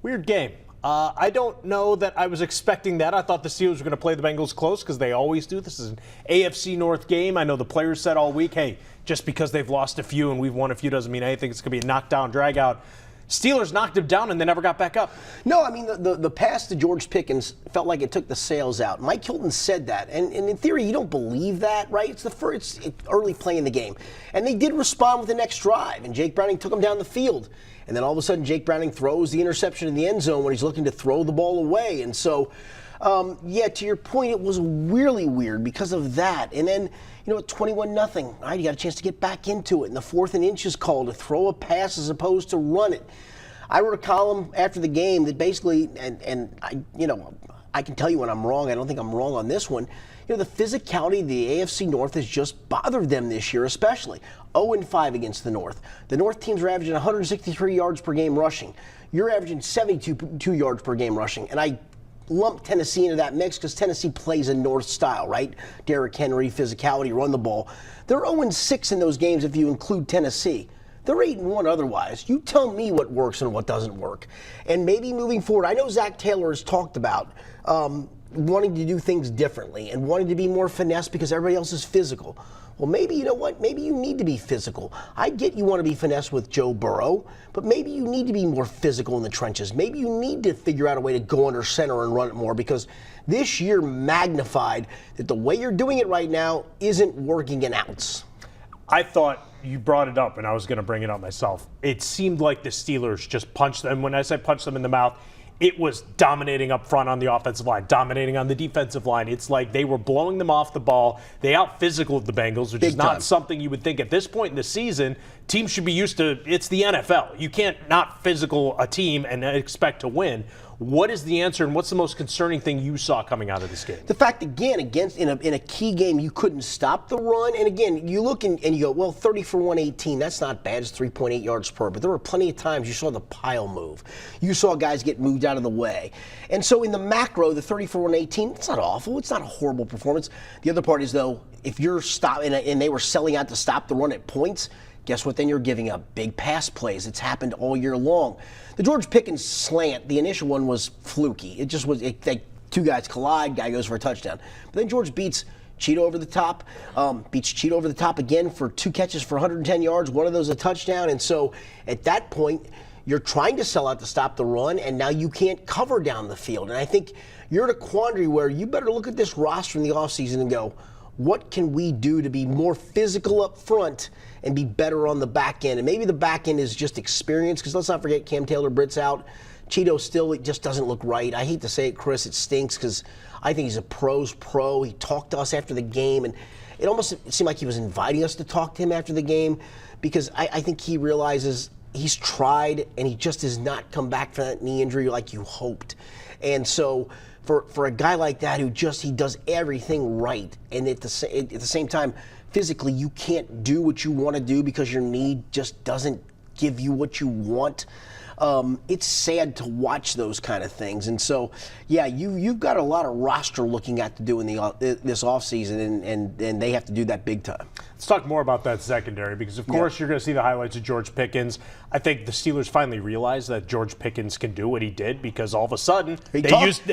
Weird game. I don't know that I was expecting that. I thought the Steelers were going to play the Bengals close because they always do. This is an AFC North game. I know the players said all week, hey, just because they've lost a few and we've won a few doesn't mean anything. It's going to be a knockdown, drag-out. Steelers knocked him down and they never got back up. No, I mean, the pass to George Pickens felt like it took the sails out. Mike Hilton said that. And in theory, you don't believe that, right? It's early play in the game. And they did respond with the next drive. And Jake Browning took him down the field. And then all of a sudden, Jake Browning throws the interception in the end zone when he's looking to throw the ball away. And so, yeah, to your point, it was really weird because of that. And then, you know, at 21-0, all right, you got a chance to get back into it. And the 4th and inches call to throw a pass as opposed to run it. I wrote a column after the game that basically, and I can tell you when I'm wrong. I don't think I'm wrong on this one. You know, the physicality of the AFC North has just bothered them this year, especially. 0-5 against the North. The North teams are averaging 163 yards per game rushing. You're averaging 72 yards per game rushing. And I lump Tennessee into that mix because Tennessee plays a North style, right? Derrick Henry, physicality, run the ball. They're 0-6 in those games if you include Tennessee. They're 8-1 otherwise. You tell me what works and what doesn't work. And maybe moving forward, I know Zach Taylor has talked about wanting to do things differently and wanting to be more finesse because everybody else is physical. Well, maybe, you know what, maybe you need to be physical. I get you want to be finesse with Joe Burrow, but maybe you need to be more physical in the trenches. Maybe you need to figure out a way to go under center and run it more because this year magnified that the way you're doing it right now isn't working in outs. I thought you brought it up, and I was going to bring it up myself. It seemed like the Steelers just punched them. When I said punch them in the mouth, it was dominating up front on the offensive line, dominating on the defensive line. It's like they were blowing them off the ball. They out-physicaled the Bengals, which is not something you would think at this point in the season. Teams should be used to. It's the NFL. You can't not physical a team and expect to win. What is the answer, and what's the most concerning thing you saw coming out of this game? The fact, again, in a key game, you couldn't stop the run. And again, you look and you go, well, 30 for 118, that's not bad. It's 3.8 yards per. But there were plenty of times you saw the pile move. You saw guys get moved out of the way. And so in the macro, the 30 for 118, it's not awful. It's not a horrible performance. The other part is, though, if you're stopping and they were selling out to stop the run at points, guess what? Then you're giving up big pass plays. It's happened all year long. The George Pickens slant, the initial one was fluky. It just was, two guys collide, guy goes for a touchdown. But then George beats Cheeto over the top, beats Cheeto over the top again for 2 catches for 110 yards, one of those a touchdown. And so at that point, you're trying to sell out to stop the run, and now you can't cover down the field. And I think you're in a quandary where you better look at this roster in the offseason and go, what can we do to be more physical up front and be better on the back end? And maybe the back end is just experience, because let's not forget Cam Taylor-Britt's out. Cheeto still, it just doesn't look right. I hate to say it, Chris, it stinks because I think he's a pro's pro. He talked to us after the game, and it almost seemed like he was inviting us to talk to him after the game because I think he realizes he's tried and he just has not come back from that knee injury like you hoped. And so for a guy like that who he does everything right, and at the same time, physically you can't do what you want to do because your knee just doesn't give you what you want. It's sad to watch those kind of things. And so, yeah, you've got a lot of roster looking at to do in this offseason, and they have to do that big time. Let's talk more about that secondary because, of course, you're going to see the highlights of George Pickens. I think the Steelers finally realized that George Pickens can do what he did because all of a sudden he talked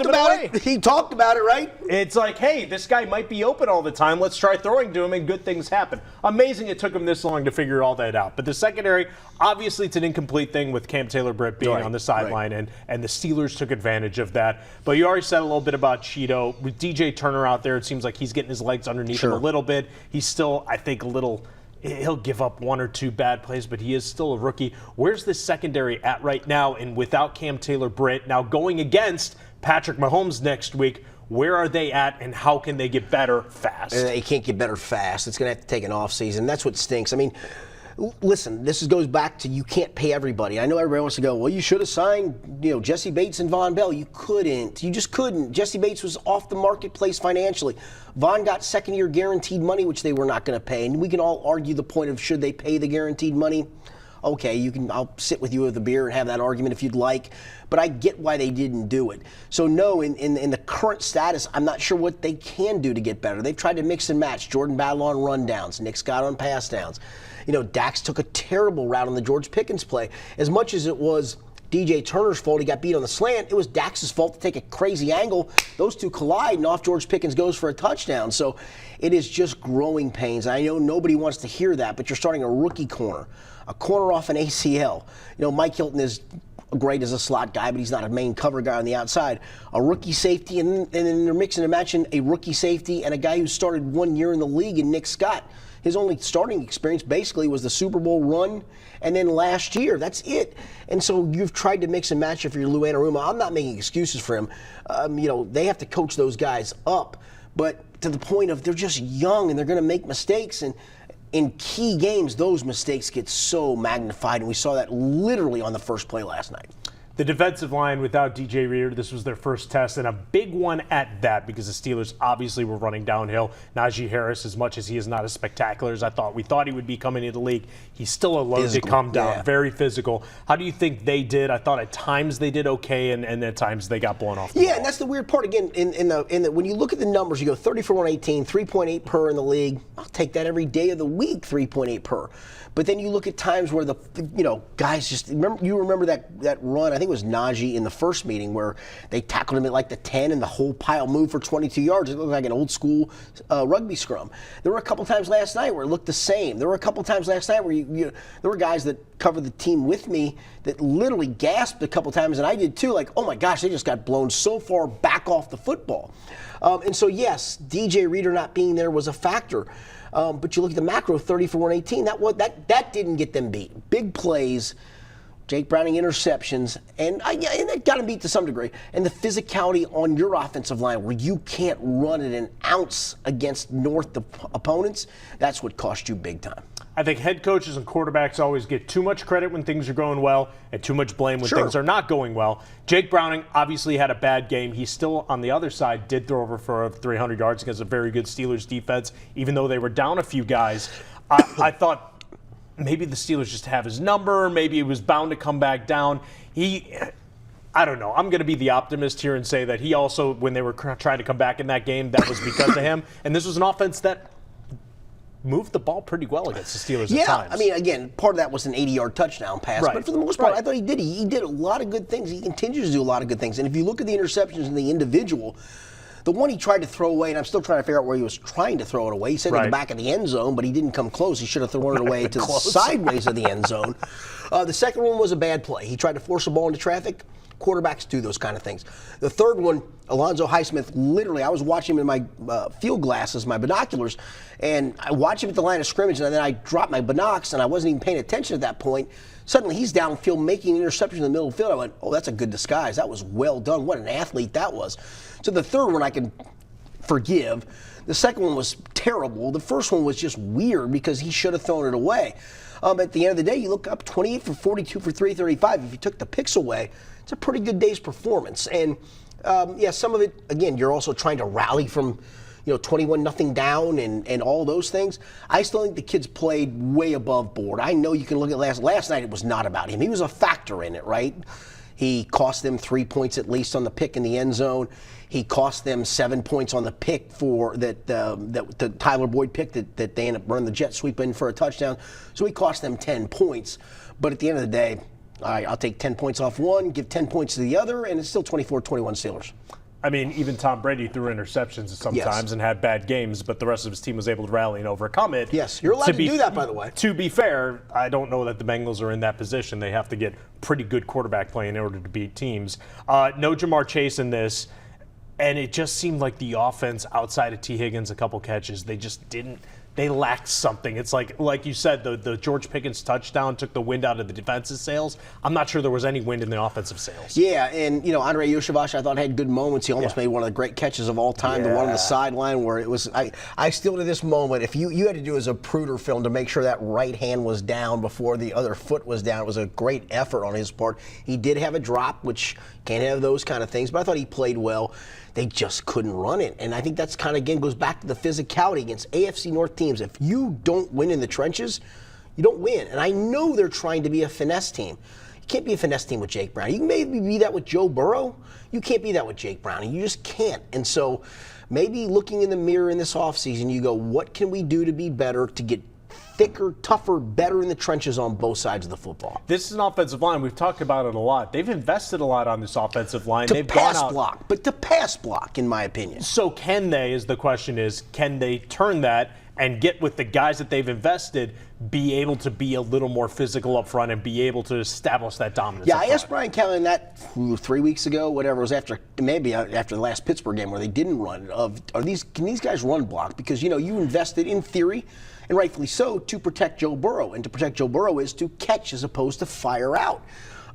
about it. He talked about it, right? It's like, hey, this guy might be open all the time. Let's try throwing to him, and good things happen. Amazing it took him this long to figure all that out. But the secondary, obviously, it's an incomplete thing with Cam Taylor-Britt being on the sideline, and the Steelers took advantage of that. But you already said a little bit about Cheeto. With DJ Turner out there, it seems like he's getting his legs underneath him a little bit. He's still, I think, he'll give up 1 or 2 bad plays, but he is still a rookie. Where's this secondary at right now? And without Cam Taylor-Britt, now going against Patrick Mahomes next week, where are they at, and how can they get better fast? They can't get better fast. It's going to have to take an offseason. That's what stinks. I mean, listen, this goes back to you can't pay everybody. I know everybody wants to go, well, you should have signed, Jesse Bates and Von Bell. You couldn't. You just couldn't. Jesse Bates was off the marketplace financially. Von got second-year guaranteed money, which they were not going to pay. And we can all argue the point of should they pay the guaranteed money. Okay, I'll sit with you with a beer and have that argument if you'd like. But I get why they didn't do it. So no, in the current status, I'm not sure what they can do to get better. They've tried to mix and match. Jordan Battle on rundowns. Nick Scott on pass downs. Dax took a terrible route on the George Pickens play. As much as it was DJ Turner's fault. He got beat on the slant. It was Dax's fault to take a crazy angle. Those two collide, and off George Pickens goes for a touchdown. So it is just growing pains. I know nobody wants to hear that, but you're starting a rookie corner, a corner off an ACL. Mike Hilton is great as a slot guy, but he's not a main cover guy on the outside. A rookie safety, and then they're mixing and matching a rookie safety and a guy who started 1 year in the league, in Nick Scott. His only starting experience basically was the Super Bowl run, and then last year. That's it. And so you've tried to mix and match if you're Lou Anarumo. I'm not making excuses for him. They have to coach those guys up, but to the point of they're just young and they're going to make mistakes. And in key games, those mistakes get so magnified, and we saw that literally on the first play last night. The defensive line without DJ Reader, this was their first test, and a big one at that, because the Steelers obviously were running downhill. Najee Harris, as much as he is not as spectacular as we thought he would be coming into the league, he's still a load to come down, very physical. How do you think they did? I thought at times they did okay, and at times they got blown off the ball. And that's the weird part. Again, when you look at the numbers, you go 30 for 118, 3.8 per in the league. I'll take that every day of the week, 3.8 per. But then you look at times where the guys just remember that run. I think it was Najee in the first meeting where they tackled him at like the 10 and the whole pile moved for 22 yards. It looked like an old school rugby scrum. There were a couple times last night where it looked the same. There were a couple times last night where there were guys that covered the team with me that literally gasped a couple times, and I did too. Like, oh my gosh, they just got blown so far back off the football. And so yes, DJ Reader not being there was a factor. But you look at the macro, 30 for 118. That didn't get them beat. Big plays, Jake Browning interceptions, and that got them beat to some degree. And the physicality on your offensive line, where you can't run it an ounce against North opponents, that's what cost you big time. I think head coaches and quarterbacks always get too much credit when things are going well and too much blame when things are not going well. Jake Browning obviously had a bad game. He still, on the other side, did throw over for 300 yards against a very good Steelers defense, even though they were down a few guys. I thought maybe the Steelers just have his number. Maybe it was bound to come back down. I don't know. I'm going to be the optimist here and say that he also, when they were trying to come back in that game, that was because of him. And this was an offense that moved the ball pretty well against the Steelers at times. I mean, again, part of that was an 80-yard touchdown pass. But for the most part, I thought he did. He did a lot of good things. He continues to do a lot of good things. And if you look at the interceptions in the individual, the one he tried to throw away, and I'm still trying to figure out where he was trying to throw it away. He said in the back of the end zone, but he didn't come close. He should have thrown it away to the sideways of the end zone. The second one was a bad play. He tried to force a ball into traffic. Quarterbacks do those kind of things. The third one, Alonzo Highsmith, literally, I was watching him in my field glasses, my binoculars, and I watched him at the line of scrimmage, and then I dropped my binocs, and I wasn't even paying attention at that point. Suddenly, he's downfield making an interception in the middle of the field. I went, oh, that's a good disguise. That was well done. What an athlete that was. So the third one I can forgive. The second one was terrible. The first one was just weird because he should have thrown it away. At the end of the day, you look up 28 for 42 for 335. If you took the picks away, it's a pretty good day's performance. And some of it, again, you're also trying to rally from 21-0 down and all those things. I still think the kids played way above board. I know you can look at last night, it was not about him. He was a factor in it, right? He cost them 3 points at least on the pick in the end zone. He cost them 7 points on the pick that the Tyler Boyd pick that they ended up running the jet sweep in for a touchdown. So he cost them 10 points. But at the end of the day, I'll take 10 points off one, give 10 points to the other, and it's still 24-21 Steelers. I mean, even Tom Brady threw interceptions sometimes and had bad games, but the rest of his team was able to rally and overcome it. Yes, you're allowed to do that, by the way. To be fair, I don't know that the Bengals are in that position. They have to get pretty good quarterback play in order to beat teams. No Jamar Chase in this, and it just seemed like the offense outside of T. Higgins, a couple catches, they just didn't. They lacked something. It's like you said, the George Pickens touchdown took the wind out of the defensive sails. I'm not sure there was any wind in the offensive sails. Yeah, and Andrei Iosivas, I thought had good moments. He almost made one of the great catches of all time, the one on the sideline where it was. I still to this moment, if you had to do as a Pruder film to make sure that right hand was down before the other foot was down, it was a great effort on his part. He did have a drop, which can't have those kind of things, but I thought he played well. They just couldn't run it. And I think that's kind of, again, goes back to the physicality against AFC North teams. If you don't win in the trenches, you don't win. And I know they're trying to be a finesse team. You can't be a finesse team with Jake Browning. You can maybe be that with Joe Burrow. You can't be that with Jake Browning. You just can't. And so maybe looking in the mirror in this offseason, you go, what can we do to be better, to get thicker, tougher, better in the trenches on both sides of the football. This is an offensive line. We've talked about it a lot. They've invested a lot on this offensive line. To They've pass gone out. block, but to pass block, in my opinion. So can they, is the question is, can they turn that and get with the guys that they've invested, be able to be a little more physical up front and be able to establish that dominance? Yeah, I asked Brian Callahan that 3 weeks ago, whatever it was, maybe after the last Pittsburgh game where they didn't run. Can these guys run block? Because you invested in theory, and rightfully so, to protect Joe Burrow, and to protect Joe Burrow is to catch as opposed to fire out.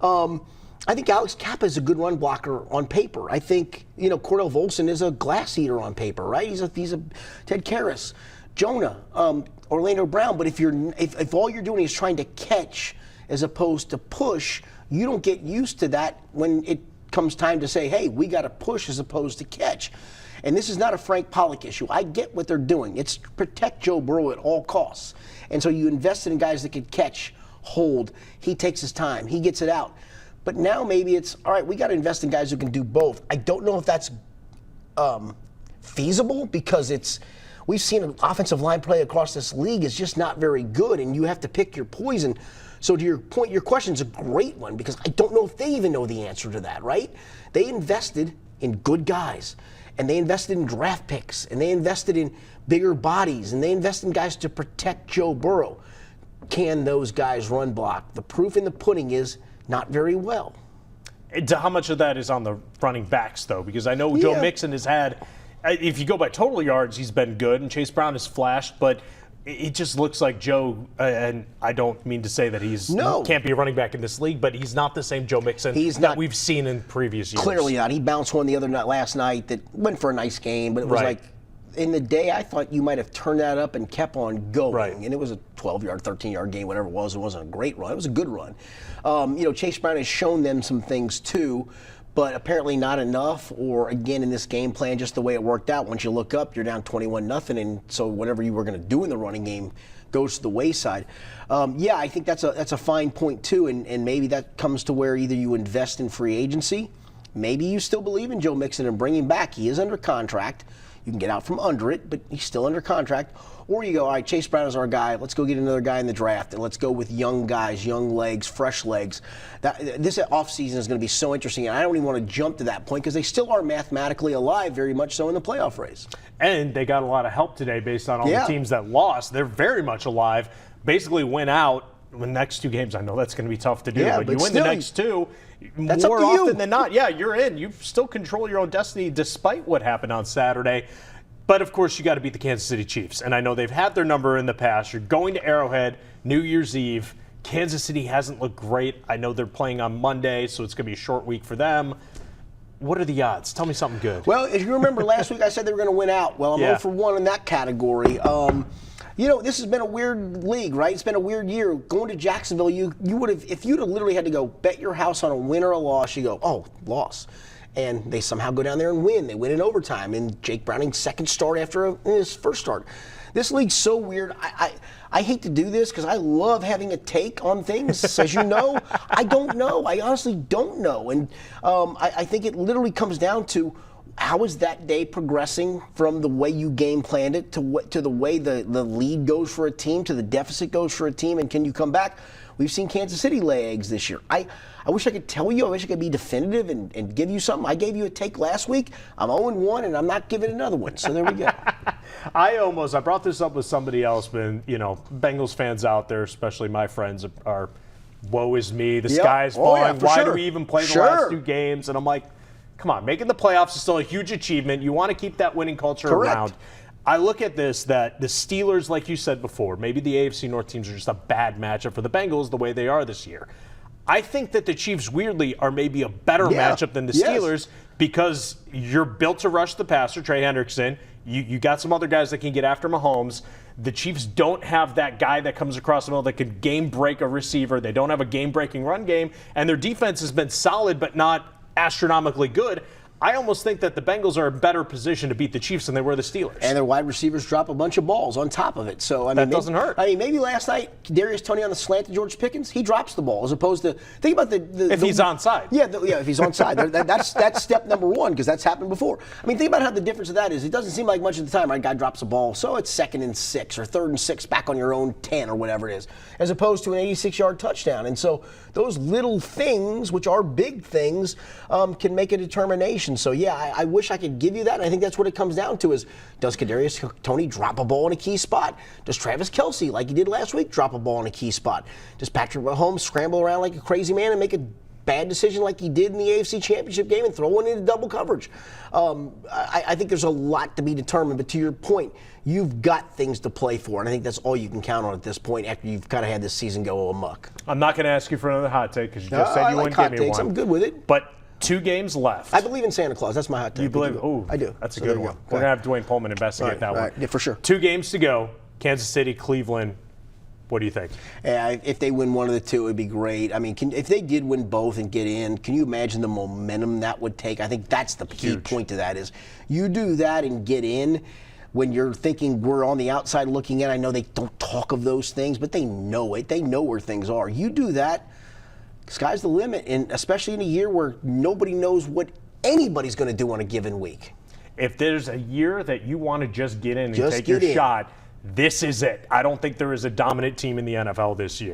I think Alex Kappa is a good run blocker on paper. I think Cordell Volson is a glass eater on paper, right? He's a Ted Karras. Jonah, Orlando Brown, but if all you're doing is trying to catch as opposed to push, you don't get used to that when it comes time to say, hey, we got to push as opposed to catch. And this is not a Frank Pollock issue. I get what they're doing. It's protect Joe Burrow at all costs. And so you invested in guys that could catch, hold. He takes his time. He gets it out. But now maybe it's, all right, we got to invest in guys who can do both. I don't know if that's feasible because we've seen an offensive line play across this league is just not very good, and you have to pick your poison. So to your point, your question's a great one because I don't know if they even know the answer to that, right? They invested in good guys, and they invested in draft picks, and they invested in bigger bodies, and they invested in guys to protect Joe Burrow. Can those guys run block? The proof in the pudding is not very well. How much of that is on the running backs, though? Because I know Joe Mixon has had, if you go by total yards, he's been good, and Chase Brown has flashed, but it just looks like Joe, and I don't mean to say that can't be a running back in this league, but he's not the same Joe Mixon that we've seen in previous years. Clearly not. He bounced one the other night, last night, that went for a nice game, but it was like, in the day, I thought you might have turned that up and kept on going. Right. And it was a 12-yard, 13-yard game, whatever it was. It wasn't a great run. It was a good run. Chase Brown has shown them some things, too, but apparently not enough, or, again, in this game plan, just the way it worked out. Once you look up, you're down 21-0, and so whatever you were going to do in the running game goes to the wayside. I think that's a fine point, too, and maybe that comes to where either you invest in free agency, maybe you still believe in Joe Mixon and bring him back. He is under contract. You can get out from under it, but he's still under contract. Or you go, all right, Chase Brown is our guy. Let's go get another guy in the draft, and let's go with young guys, young legs, fresh legs. This offseason is going to be so interesting, and I don't even want to jump to that point because they still are mathematically alive, very much so, in the playoff race. And they got a lot of help today based on all the teams that lost. They're very much alive. Basically went out the next two games. I know that's going to be tough to do, but you win the next two. More often than not, you're in. You still control your own destiny despite what happened on Saturday. But, of course, you got to beat the Kansas City Chiefs. And I know they've had their number in the past. You're going to Arrowhead New Year's Eve. Kansas City hasn't looked great. I know they're playing on Monday, so it's going to be a short week for them. What are the odds? Tell me something good. Well, if you remember last week I said they were going to win out. Well, I'm 0 for 1 in that category. This has been a weird league, right? It's been a weird year. Going to Jacksonville, you would have, if you'd have literally had to go bet your house on a win or a loss, you go, oh, loss. And they somehow go down there and win. They win in overtime. And Jake Browning's second start after his first start. This league's so weird. I hate to do this because I love having a take on things. As you know, I don't know. I honestly don't know. And I think it literally comes down to how is that day progressing from the way you game planned it to the way the lead goes for a team, to the deficit goes for a team, and can you come back? We've seen Kansas City lay eggs this year. I wish I could tell you. I wish I could be definitive and give you something. I gave you a take last week. I'm 0-1, and I'm not giving another one. So there we go. I brought this up with somebody else, but, Bengals fans out there, especially my friends, are, woe is me. The sky is falling. Why do we even play the last two games? And I'm like, come on, making the playoffs is still a huge achievement. You want to keep that winning culture around. I look at this, that the Steelers, like you said before, maybe the AFC North teams are just a bad matchup for the Bengals the way they are this year. I think that the Chiefs, weirdly, are maybe a better matchup than the Steelers because you're built to rush the passer, Trey Hendrickson. You got some other guys that can get after Mahomes. The Chiefs don't have that guy that comes across the middle that could game break a receiver. They don't have a game-breaking run game, and their defense has been solid but not astronomically good. I almost think that the Bengals are in better position to beat the Chiefs than they were the Steelers. And their wide receivers drop a bunch of balls on top of it. So that doesn't hurt. I mean, maybe last night, Darius Toney on the slant to George Pickens, he drops the ball as opposed to think about if he's onside. Yeah, if he's onside, that's step number one because that's happened before. I mean, think about how the difference of that is. It doesn't seem like much of the time. Right, guy drops a ball, so it's 2nd and 6 or 3rd and 6 back on your own 10 or whatever it is, as opposed to an 86-yard touchdown. And so those little things, which are big things, can make a determination. So yeah, I wish I could give you that. And I think that's what it comes down to is, does Kadarius Toney drop a ball in a key spot? Does Travis Kelce, like he did last week, drop a ball in a key spot? Does Patrick Mahomes scramble around like a crazy man and make a bad decision like he did in the AFC Championship game and throw one into double coverage? I think there's a lot to be determined. But to your point, you've got things to play for. And I think that's all you can count on at this point after you've kind of had this season go amok. I'm not going to ask you for another hot take because you just said you wouldn't give me one. I'm good with it. But 2 games left. I believe in Santa Claus. That's my hot take. You believe? Oh, I do. That's a good one. We're going to have Dwayne Pullman investigate that one. Yeah, for sure. 2 games to go. Kansas City, Cleveland. What do you think? If they win one of the two, it would be great. I mean, if they did win both and get in, can you imagine the momentum that would take? I think that's the key point to that is you do that and get in when you're thinking we're on the outside looking in. I know they don't talk of those things, but they know it. They know where things are. You do that, sky's the limit, and especially in a year where nobody knows what anybody's going to do on a given week. If there's a year that you want to just get in and take your shot, this is it. I don't think there is a dominant team in the NFL this year.